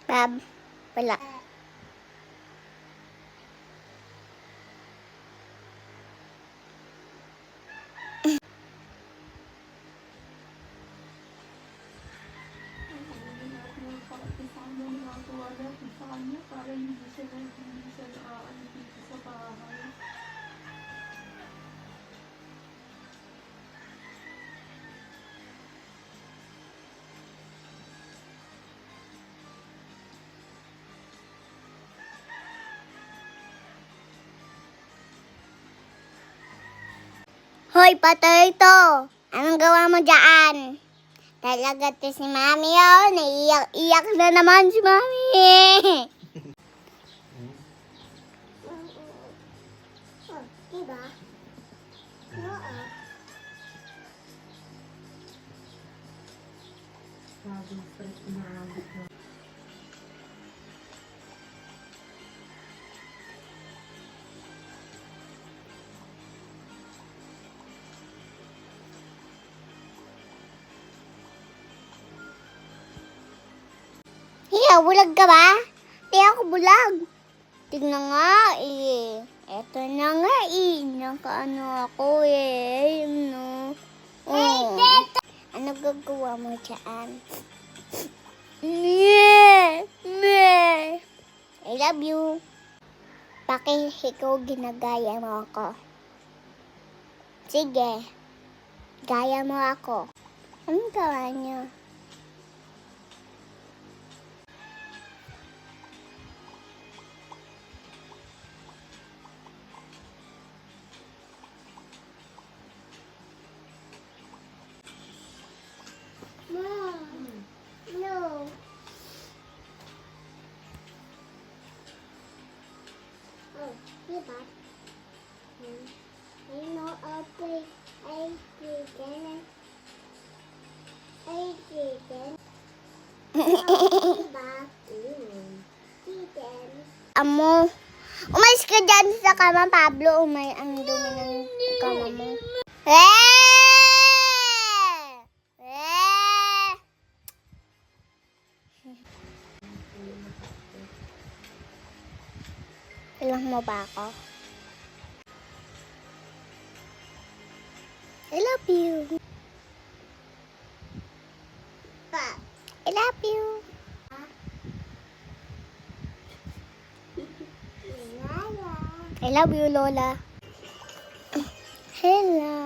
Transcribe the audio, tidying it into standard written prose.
Bab, wala. Para hindi siya naaano dito sa bahay. Hoy, Potato! Anong gawa mo dyan? Talaga to si Mami, oh. Naiiyak-iyak na naman si Mami. Diba? Oo. Bagong stress inaabot na. Hiya, bulag ka ba? Di ako bulag. Tignan nga eh. Eto na nga eh. Nakaano ako eh. No. Oh. Ano gagawa mo dyan? I love you. Bakit ikaw ginagaya mo ako? Sige. Gaya mo ako. Anong gawa niyo? Mom. No. Oh, diba? I know I'll play. I didn't. Diba? Amo. Umalis ka dyan sa kama, Pablo. Ang dumi ng kama mo. Ilang mo ba ako? I love you. I love you. I love you, Lola. Hello.